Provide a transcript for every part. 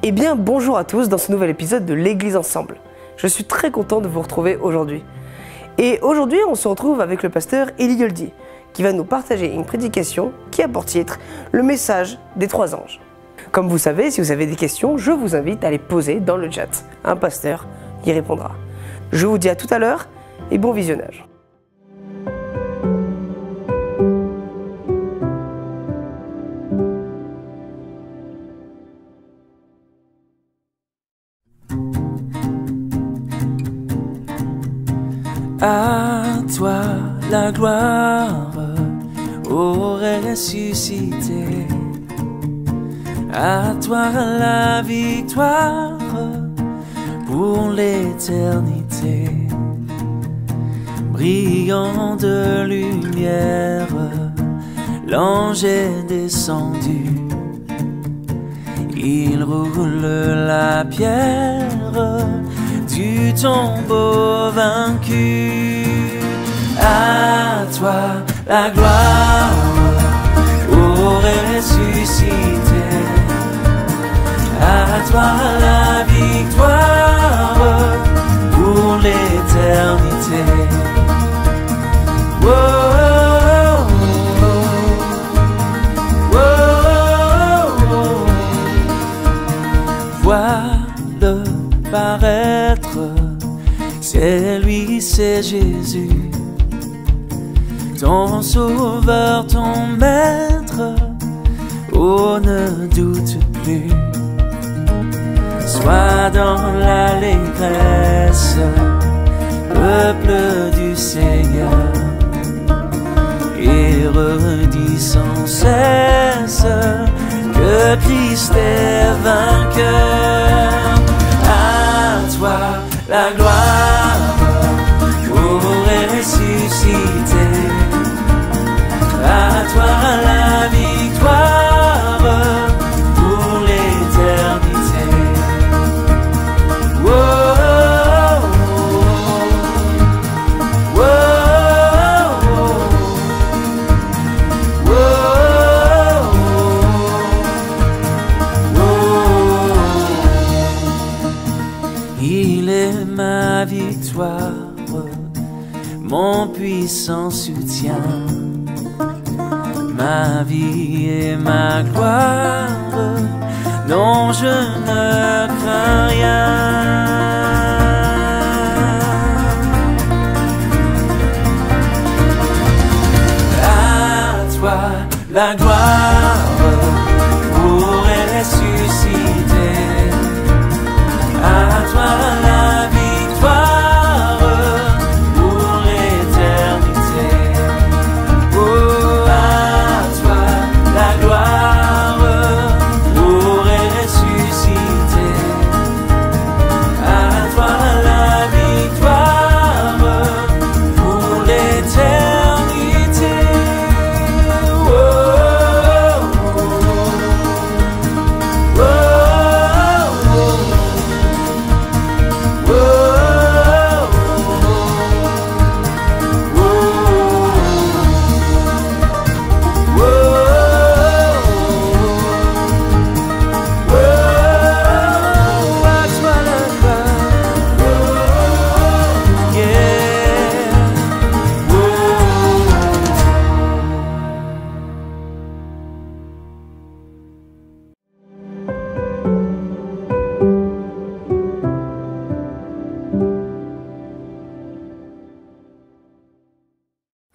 Eh bien, bonjour à tous dans ce nouvel épisode de l'Église Ensemble. Je suis très content de vous retrouver aujourd'hui. Et aujourd'hui, on se retrouve avec le pasteur Eli Goldi, qui va nous partager une prédication qui a pour titre « Le message des trois anges ». Comme vous savez, si vous avez des questions, je vous invite à les poser dans le chat. Un pasteur y répondra. Je vous dis à tout à l'heure et bon visionnage. À toi la gloire, ô ressuscité. À toi la victoire pour l'éternité. Brillant de lumière, l'ange est descendu. Il roule la pierre du tombeau vaincu. À toi la gloire, ô ressuscité. À toi la victoire pour l'éternité. Oh, oh, oh, oh, oh. Vois-le paraître, c'est lui, c'est Jésus, ton sauveur, ton maître. Oh, ne doute plus. Sois dans l'allégresse, peuple du Seigneur, et redis sans cesse que Christ est vainqueur. À toi la gloire, ô ressuscité. À toi la victoire pour l'éternité. Oh, oh, oh, oh, oh, oh. Il est ma victoire, mon puissant soutien, ma vie et ma gloire. Non, je ne crains rien. À toi la gloire, ô ressuscité. À toi la victoire pour l'éternité. Oh, à toi la gloire, ô ressuscité. À toi la victoire pour l'éternité. Oh, oh, oh, oh, oh.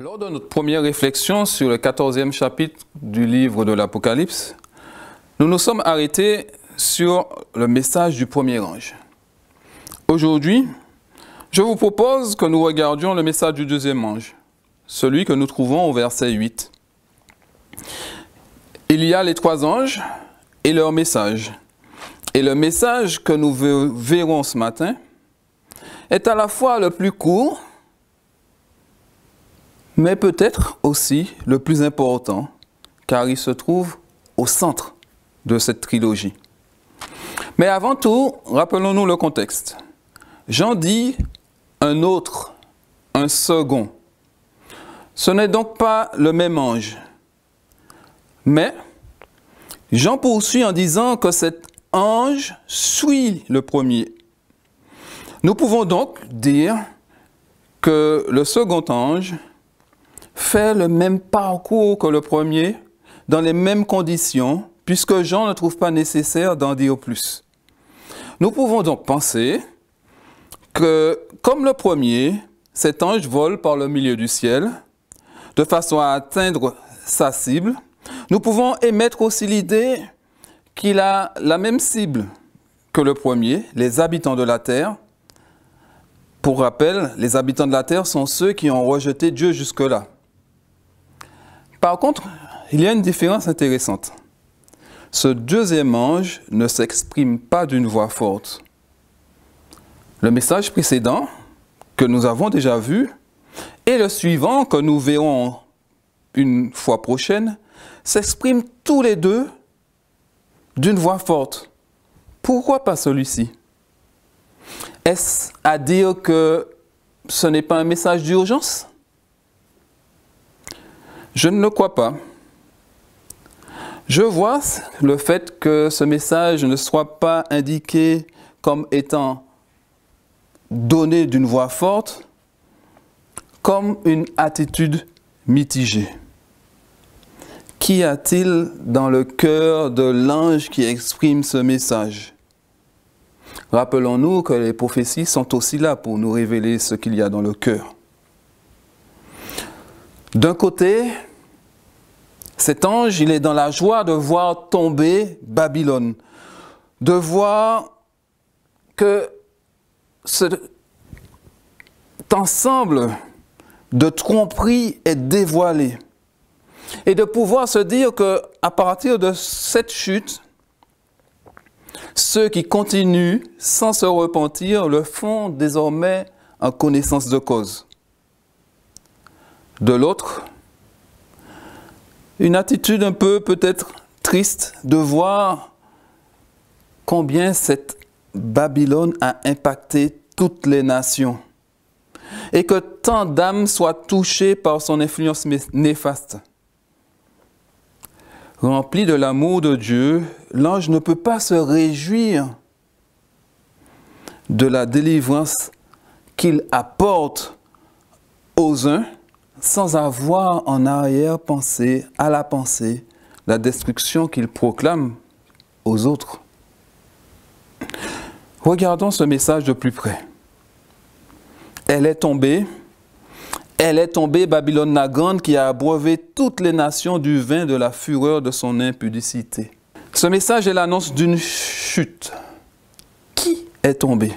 Lors de notre première réflexion sur le 14e chapitre du livre de l'Apocalypse, nous nous sommes arrêtés sur le message du premier ange. Aujourd'hui, je vous propose que nous regardions le message du deuxième ange, celui que nous trouvons au verset 8. Il y a les trois anges et leur message. Et le message que nous verrons ce matin est à la fois le plus court, mais peut-être aussi le plus important, car il se trouve au centre de cette trilogie. Mais avant tout, rappelons-nous le contexte. Jean dit un autre, un second. Ce n'est donc pas le même ange. Mais Jean poursuit en disant que cette ange suit le premier. Nous pouvons donc dire que le second ange fait le même parcours que le premier, dans les mêmes conditions, puisque Jean ne trouve pas nécessaire d'en dire plus. Nous pouvons donc penser que, comme le premier, cet ange vole par le milieu du ciel, de façon à atteindre sa cible. Nous pouvons émettre aussi l'idée qu'il a la même cible que le premier, les habitants de la terre. Pour rappel, les habitants de la terre sont ceux qui ont rejeté Dieu jusque-là. Par contre, il y a une différence intéressante. Ce deuxième ange ne s'exprime pas d'une voix forte. Le message précédent, que nous avons déjà vu, et le suivant, que nous verrons une fois prochaine, s'expriment tous les deux d'une voix forte. Pourquoi pas celui-ci? Est-ce à dire que ce n'est pas un message d'urgence? Je ne le crois pas. Je vois le fait que ce message ne soit pas indiqué comme étant donné d'une voix forte, comme une attitude mitigée. Qu'y a-t-il dans le cœur de l'ange qui exprime ce message? Rappelons-nous que les prophéties sont aussi là pour nous révéler ce qu'il y a dans le cœur. D'un côté, cet ange, il est dans la joie de voir tomber Babylone, de voir que cet ensemble de tromperies est dévoilé et de pouvoir se dire qu'à partir de cette chute, ceux qui continuent sans se repentir le font désormais en connaissance de cause. De l'autre, une attitude un peu peut-être triste de voir combien cette Babylone a impacté toutes les nations et que tant d'âmes soient touchées par son influence néfaste. Rempli de l'amour de Dieu, l'ange ne peut pas se réjouir de la délivrance qu'il apporte aux uns sans avoir en arrière-pensée, à la pensée, la destruction qu'il proclame aux autres. Regardons ce message de plus près. Elle est tombée, Babylone la grande, qui a abreuvé toutes les nations du vin de la fureur de son impudicité. Ce message est l'annonce d'une chute. Qui est tombé?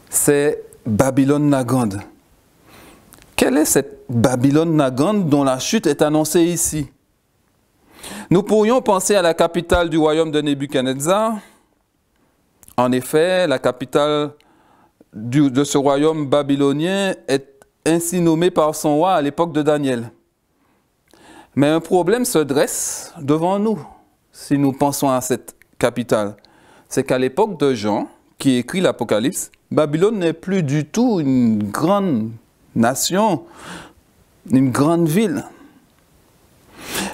C'est Babylone la grande. Quelle est cette Babylone la grande dont la chute est annoncée ici? Nous pourrions penser à la capitale du royaume de Nebuchadnezzar. En effet, la capitale de ce royaume babylonien est ainsi nommée par son roi à l'époque de Daniel. Mais un problème se dresse devant nous si nous pensons à cette capitale. C'est qu'à l'époque de Jean, qui écrit l'Apocalypse, Babylone n'est plus du tout une grande nation, une grande ville.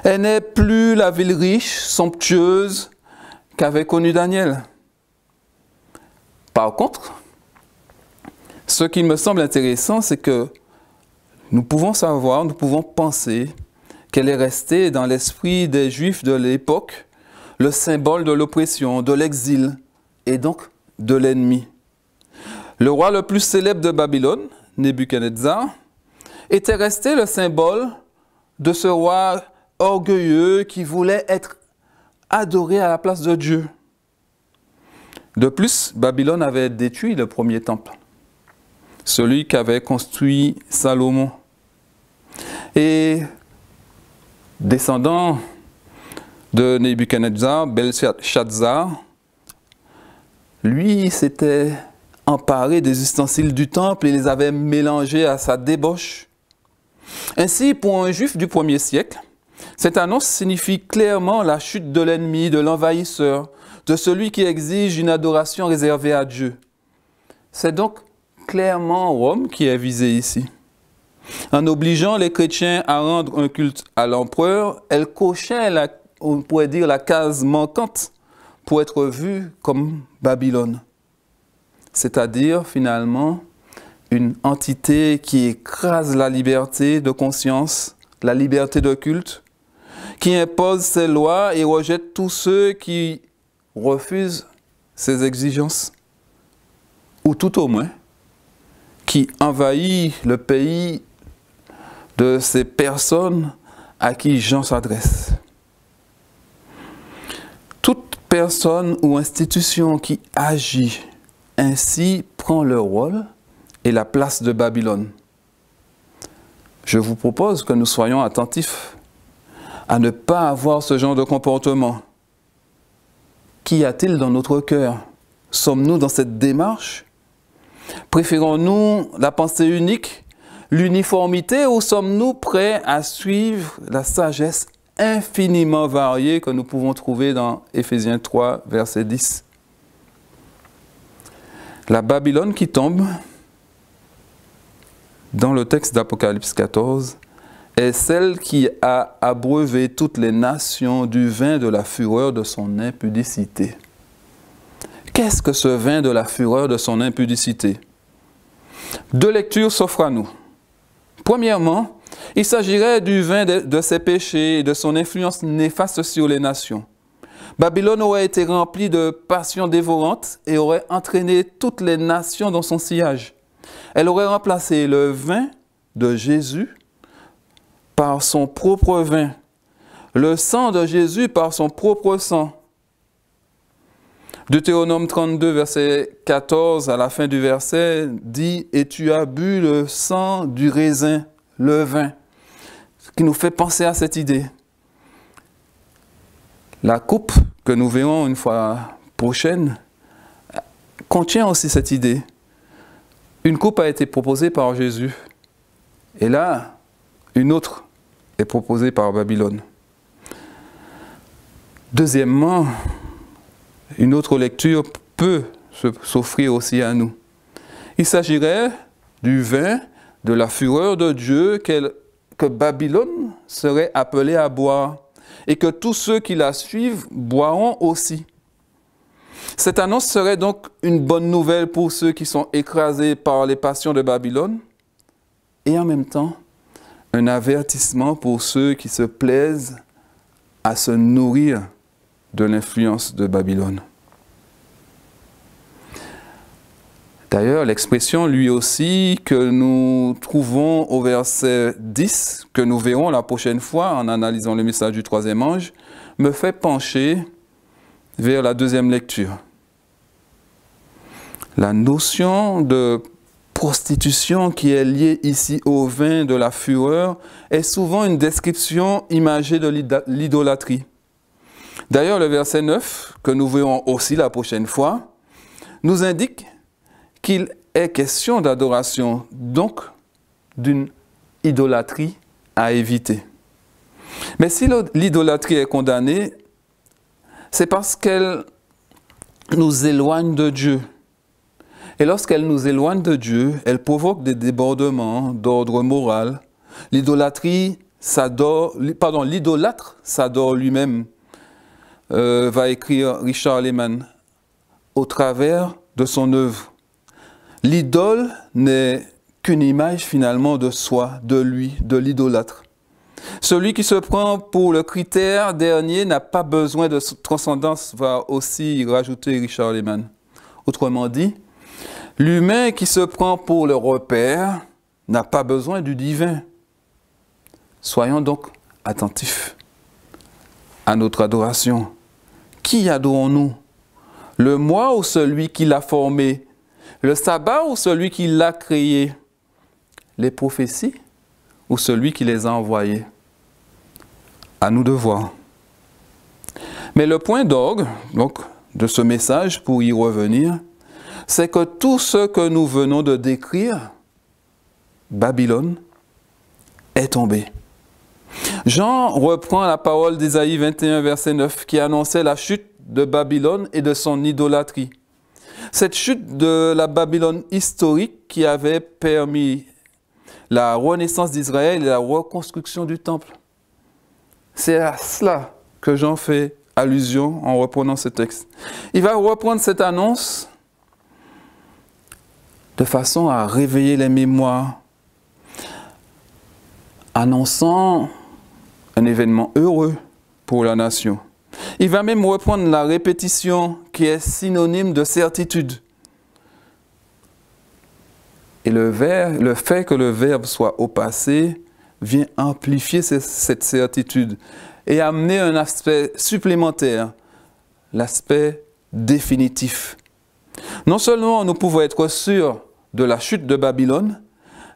Elle n'est plus la ville riche, somptueuse qu'avait connue Daniel. Par contre, ce qui me semble intéressant, c'est que nous pouvons savoir, nous pouvons penser qu'elle est restée dans l'esprit des Juifs de l'époque le symbole de l'oppression, de l'exil et donc de l'ennemi. Le roi le plus célèbre de Babylone, Nebuchadnezzar, était resté le symbole de ce roi orgueilleux qui voulait être adoré à la place de Dieu. De plus, Babylone avait détruit le premier temple, celui qu'avait construit Salomon. Et descendant de Nebuchadnezzar, Belshazzar, lui s'était emparé des ustensiles du temple et les avait mélangés à sa débauche. Ainsi, pour un juif du 1er siècle, cette annonce signifie clairement la chute de l'ennemi, de l'envahisseur, de celui qui exige une adoration réservée à Dieu. C'est donc clairement Rome qui est visée ici. En obligeant les chrétiens à rendre un culte à l'empereur, elle cochait, on pourrait dire, la case manquante pour être vue comme Babylone. C'est-à-dire, finalement, une entité qui écrase la liberté de conscience, la liberté de culte, qui impose ses lois et rejette tous ceux qui refusent ses exigences, ou tout au moins, qui envahit le pays de ces personnes à qui Jean s'adresse. Toute personne ou institution qui agit ainsi prend le rôle et la place de Babylone. Je vous propose que nous soyons attentifs à ne pas avoir ce genre de comportement. Qu'y a-t-il dans notre cœur? Sommes-nous dans cette démarche? Préférons-nous la pensée unique, l'uniformité, ou sommes-nous prêts à suivre la sagesse infiniment variée que nous pouvons trouver dans Éphésiens 3, verset 10? La Babylone qui tombe, dans le texte d'Apocalypse 14, est celle qui a abreuvé toutes les nations du vin de la fureur de son impudicité. Qu'est-ce que ce vin de la fureur de son impudicité? Deux lectures s'offrent à nous. Premièrement, il s'agirait du vin de ses péchés et de son influence néfaste sur les nations. Babylone aurait été remplie de passions dévorantes et aurait entraîné toutes les nations dans son sillage. Elle aurait remplacé le vin de Jésus par son propre vin, le sang de Jésus par son propre sang. Deutéronome 32, verset 14, à la fin du verset, dit « Et tu as bu le sang du raisin, le vin », ce qui nous fait penser à cette idée. La coupe que nous verrons une fois prochaine contient aussi cette idée. Une coupe a été proposée par Jésus, et là, une autre est proposée par Babylone. Deuxièmement, une autre lecture peut s'offrir aussi à nous. Il s'agirait du vin de la fureur de Dieu que Babylone serait appelée à boire et que tous ceux qui la suivent boiront aussi. Cette annonce serait donc une bonne nouvelle pour ceux qui sont écrasés par les passions de Babylone et en même temps un avertissement pour ceux qui se plaisent à se nourrir de l'influence de Babylone. D'ailleurs, l'expression lui aussi que nous trouvons au verset 10, que nous verrons la prochaine fois en analysant le message du troisième ange, me fait pencher vers la deuxième lecture. La notion de prostitution qui est liée ici au vin de la fureur est souvent une description imagée de l'idolâtrie. D'ailleurs, le verset 9, que nous verrons aussi la prochaine fois, nous indique qu'il est question d'adoration, donc d'une idolâtrie à éviter. Mais si l'idolâtrie est condamnée, c'est parce qu'elle nous éloigne de Dieu. Et lorsqu'elle nous éloigne de Dieu, elle provoque des débordements d'ordre moral. L'idolâtre s'adore lui-même, va écrire Richard Lehman, au travers de son œuvre. L'idole n'est qu'une image finalement de soi, de lui, de l'idolâtre. Celui qui se prend pour le critère dernier n'a pas besoin de transcendance, va aussi rajouter Richard Lehman. Autrement dit, l'humain qui se prend pour le repère n'a pas besoin du divin. Soyons donc attentifs à notre adoration. Qui adorons-nous? Le moi ou celui qui l'a formé? Le sabbat ou celui qui l'a créé? Les prophéties ou celui qui les a envoyées? À nous de voir. Mais le point d'orgue, donc, de ce message, pour y revenir, c'est que tout ce que nous venons de décrire, Babylone, est tombé. Jean reprend la parole d'Ésaïe 21, verset 9, qui annonçait la chute de Babylone et de son idolâtrie. Cette chute de la Babylone historique qui avait permis la renaissance d'Israël et la reconstruction du temple. C'est à cela que Jean fait allusion en reprenant ce texte. Il va reprendre cette annonce de façon à réveiller les mémoires, annonçant un événement heureux pour la nation. Il va même reprendre la répétition qui est synonyme de certitude. Et le fait que le verbe soit au passé vient amplifier cette certitude et amener un aspect supplémentaire, l'aspect définitif. Non seulement nous pouvons être sûrs de la chute de Babylone,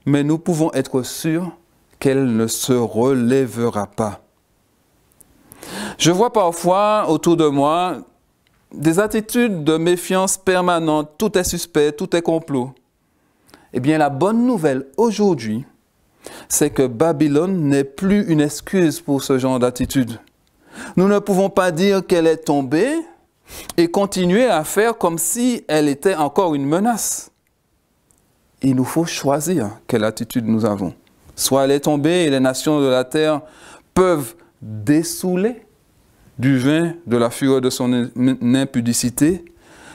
mais nous pouvons être sûrs qu'elle ne se relèvera pas. Je vois parfois autour de moi des attitudes de méfiance permanente, tout est suspect, tout est complot. Eh bien, la bonne nouvelle aujourd'hui, c'est que Babylone n'est plus une excuse pour ce genre d'attitude. Nous ne pouvons pas dire qu'elle est tombée et continuer à faire comme si elle était encore une menace. Il nous faut choisir quelle attitude nous avons. Soit elle est tombée et les nations de la terre peuvent dessouler du vin de la fureur de son impudicité,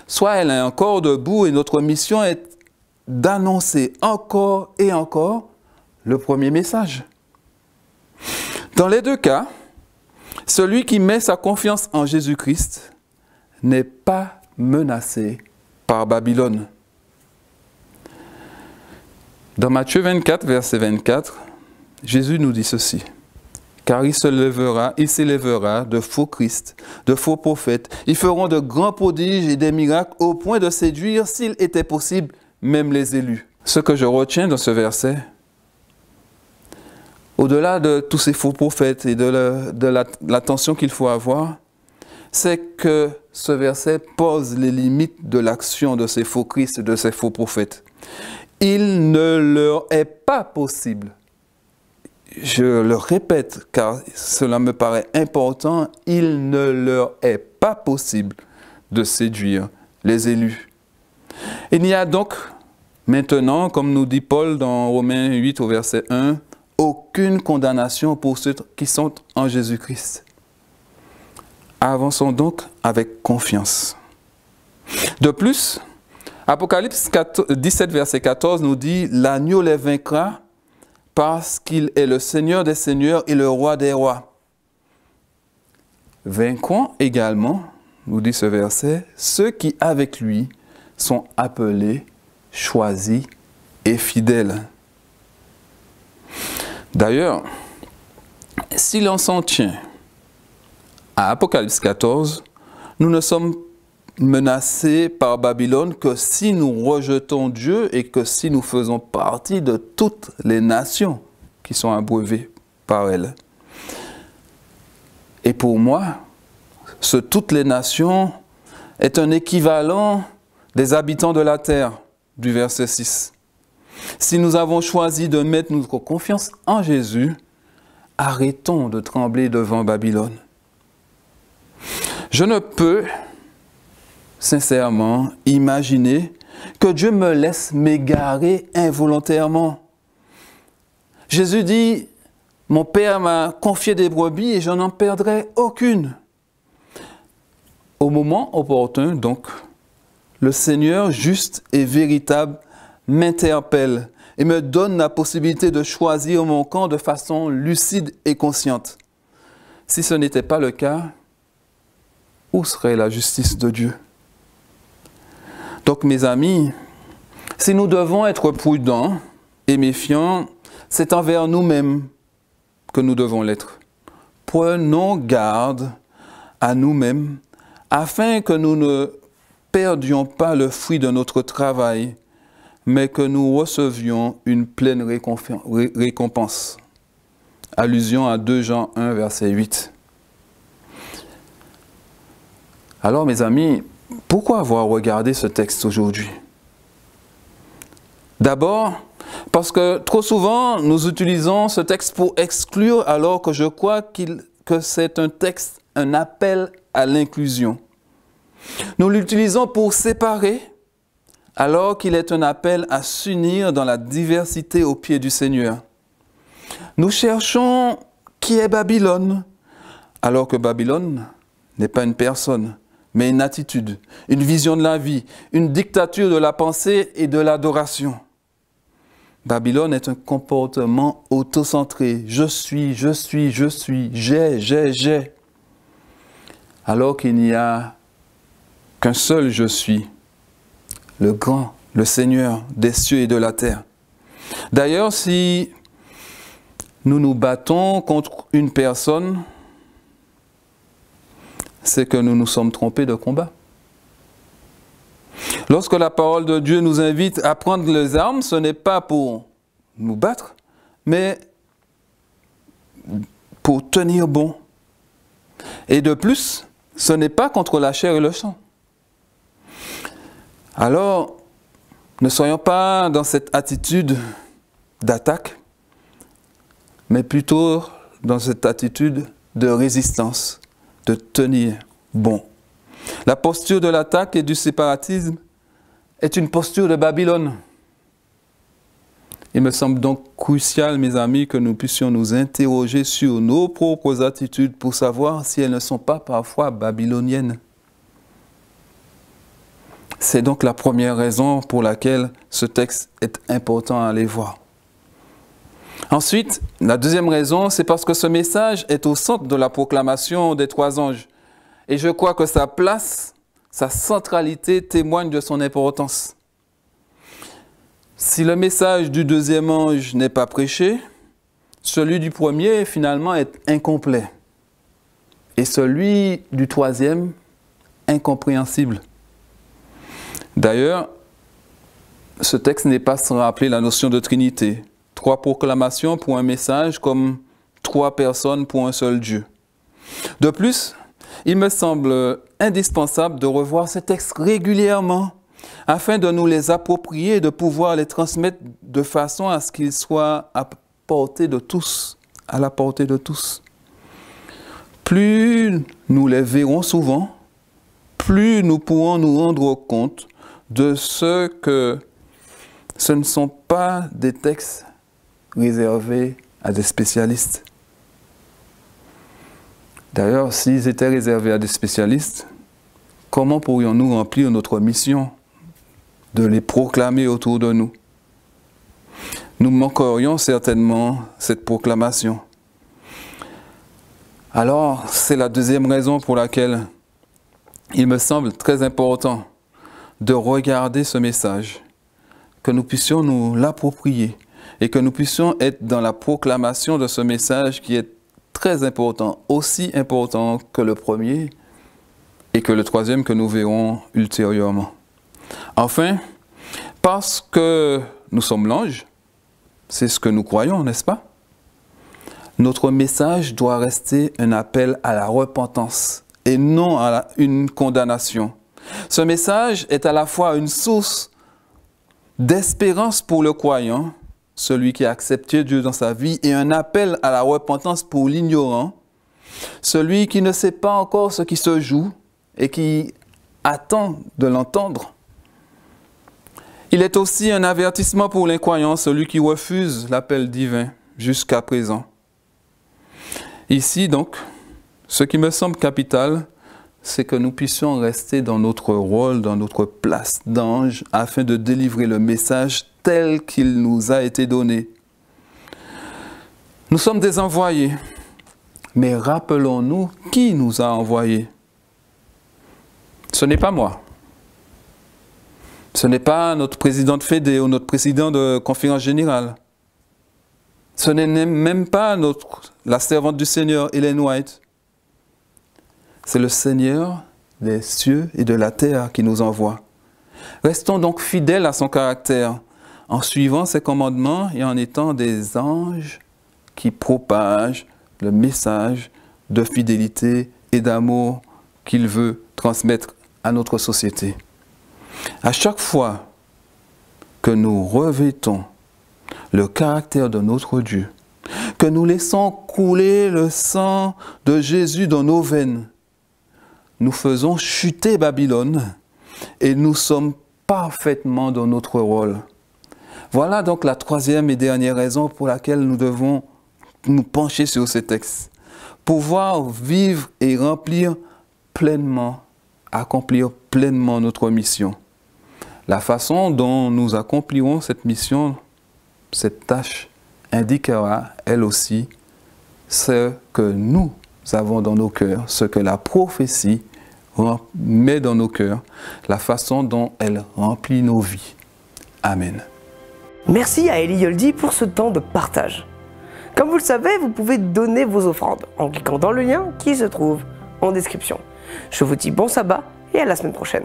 soit elle est encore debout et notre mission est d'annoncer encore et encore le premier message. Dans les deux cas, celui qui met sa confiance en Jésus-Christ n'est pas menacé par Babylone. Dans Matthieu 24, verset 24, Jésus nous dit ceci. Car il s'élèvera de faux Christ, de faux prophètes. Ils feront de grands prodiges et des miracles au point de séduire, s'il était possible, même les élus. Ce que je retiens dans ce verset, au-delà de tous ces faux prophètes et de l'attention qu'il faut avoir, c'est que ce verset pose les limites de l'action de ces faux Christ et de ces faux prophètes. Il ne leur est pas possible, je le répète car cela me paraît important, il ne leur est pas possible de séduire les élus. Il n'y a donc maintenant, comme nous dit Paul dans Romains 8 au verset 1, aucune condamnation pour ceux qui sont en Jésus-Christ. Avançons donc avec confiance. De plus, Apocalypse 17, verset 14 nous dit « L'agneau les vaincra parce qu'il est le Seigneur des seigneurs et le roi des rois. » Vaincront également, nous dit ce verset, ceux qui avec lui sont appelés, choisis et fidèles. D'ailleurs, si l'on s'en tient à Apocalypse 14, nous ne sommes menacés par Babylone que si nous rejetons Dieu et que si nous faisons partie de toutes les nations qui sont abreuvées par elle. Et pour moi, ce toutes les nations est un équivalent des habitants de la terre du verset 6. Si nous avons choisi de mettre notre confiance en Jésus, arrêtons de trembler devant Babylone. Je ne peux sincèrement imaginer que Dieu me laisse m'égarer involontairement. Jésus dit, mon Père m'a confié des brebis et je n'en perdrai aucune. Au moment opportun, donc, le Seigneur juste et véritable m'interpelle et me donne la possibilité de choisir mon camp de façon lucide et consciente. Si ce n'était pas le cas, où serait la justice de Dieu? Donc, mes amis, si nous devons être prudents et méfiants, c'est envers nous-mêmes que nous devons l'être. Prenons garde à nous-mêmes afin que nous ne perdions pas le fruit de notre travail, mais que nous recevions une pleine récompense. Allusion à 2 Jean 1, verset 8. Alors, mes amis, pourquoi avoir regardé ce texte aujourd'hui? D'abord, parce que trop souvent, nous utilisons ce texte pour exclure, alors que je crois que c'est un texte, un appel à l'inclusion. Nous l'utilisons pour séparer, alors qu'il est un appel à s'unir dans la diversité aux pieds du Seigneur. Nous cherchons qui est Babylone, alors que Babylone n'est pas une personne, mais une attitude, une vision de la vie, une dictature de la pensée et de l'adoration. Babylone est un comportement autocentré. Je suis, j'ai. Alors qu'il n'y a qu'un seul je suis, le grand, le Seigneur des cieux et de la terre. D'ailleurs, si nous nous battons contre une personne, c'est que nous nous sommes trompés de combat. Lorsque la parole de Dieu nous invite à prendre les armes, ce n'est pas pour nous battre, mais pour tenir bon. Et de plus, ce n'est pas contre la chair et le sang. Alors, ne soyons pas dans cette attitude d'attaque, mais plutôt dans cette attitude de résistance, de tenir bon. La posture de l'attaque et du séparatisme est une posture de Babylone. Il me semble donc crucial, mes amis, que nous puissions nous interroger sur nos propres attitudes pour savoir si elles ne sont pas parfois babyloniennes. C'est donc la première raison pour laquelle ce texte est important à aller voir. Ensuite, la deuxième raison, c'est parce que ce message est au centre de la proclamation des trois anges. Et je crois que sa place, sa centralité témoigne de son importance. Si le message du deuxième ange n'est pas prêché, celui du premier finalement est incomplet. Et celui du troisième, incompréhensible. D'ailleurs, ce texte n'est pas sans rappeler la notion de Trinité. 3 proclamations pour un message comme 3 personnes pour un seul Dieu. De plus, il me semble indispensable de revoir ces textes régulièrement afin de nous les approprier et de pouvoir les transmettre de façon à ce qu'ils soient à portée de tous, à la portée de tous. Plus nous les verrons souvent, plus nous pourrons nous rendre compte de ce que ce ne sont pas des textes réservés à des spécialistes. D'ailleurs, s'ils étaient réservés à des spécialistes, comment pourrions-nous remplir notre mission de les proclamer autour de nous? Nous manquerions certainement cette proclamation. Alors, c'est la deuxième raison pour laquelle il me semble très important de regarder ce message, que nous puissions nous l'approprier et que nous puissions être dans la proclamation de ce message qui est très important, aussi important que le premier et que le troisième que nous verrons ultérieurement. Enfin, parce que nous sommes l'ange, c'est ce que nous croyons, n'est-ce pas? Notre message doit rester un appel à la repentance et non à une condamnation. Ce message est à la fois une source d'espérance pour le croyant, celui qui a accepté Dieu dans sa vie, et un appel à la repentance pour l'ignorant, celui qui ne sait pas encore ce qui se joue et qui attend de l'entendre. Il est aussi un avertissement pour l'incroyant, celui qui refuse l'appel divin jusqu'à présent. Ici donc, ce qui me semble capital, c'est que nous puissions rester dans notre rôle, dans notre place d'ange, afin de délivrer le message tel qu'il nous a été donné. Nous sommes des envoyés, mais rappelons-nous qui nous a envoyés. Ce n'est pas moi. Ce n'est pas notre président de Fédé ou notre président de conférence générale. Ce n'est même pas la servante du Seigneur, Ellen White. C'est le Seigneur des cieux et de la terre qui nous envoie. Restons donc fidèles à son caractère, en suivant ses commandements et en étant des anges qui propagent le message de fidélité et d'amour qu'il veut transmettre à notre société. À chaque fois que nous revêtons le caractère de notre Dieu, que nous laissons couler le sang de Jésus dans nos veines, nous faisons chuter Babylone et nous sommes parfaitement dans notre rôle. Voilà donc la troisième et dernière raison pour laquelle nous devons nous pencher sur ces textes. Pouvoir vivre et remplir pleinement, accomplir pleinement notre mission. La façon dont nous accomplirons cette mission, cette tâche, indiquera, elle aussi, ce que nous avons dans nos cœurs, ce que la prophétie met dans nos cœurs, la façon dont elle remplit nos vies. Amen. Merci à Eli Yoldi pour ce temps de partage. Comme vous le savez, vous pouvez donner vos offrandes en cliquant dans le lien qui se trouve en description. Je vous dis bon sabbat et à la semaine prochaine.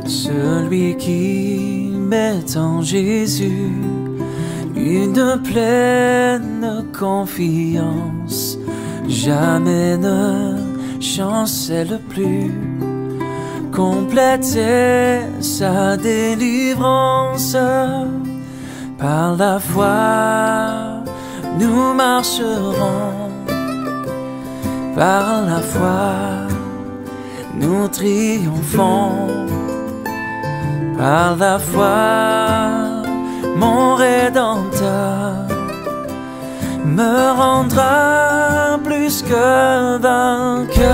Celui qui met en Jésus une pleine confiance, jamais ne chancelle plus, compléter sa délivrance. Par la foi, nous marcherons, par la foi, nous triomphons. Par la foi, mon Rédempteur me rendra plus que vainqueur.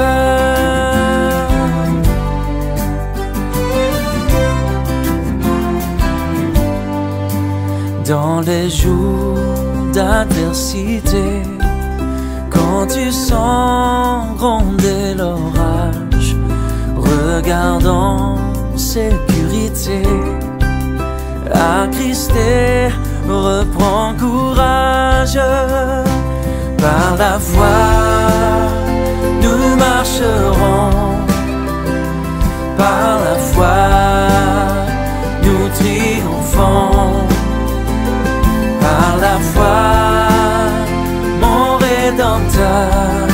Dans les jours d'adversité, quand tu sens gronder l'orage, regardant sécurité, attristé, reprends courage. Par la foi, nous marcherons, par la foi, nous triomphons. Par la foi, mon Rédempteur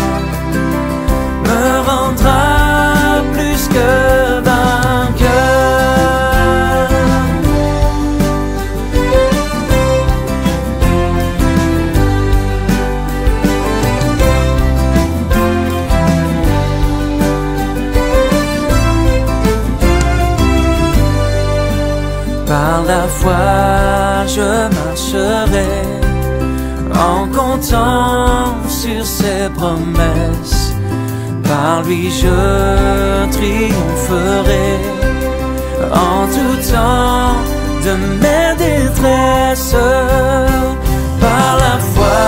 me rendra plus que vainqueur. Par la foi, je marcherai en comptant sur ses promesses. Par lui, je triompherai en tout temps de mes détresses. Par la foi,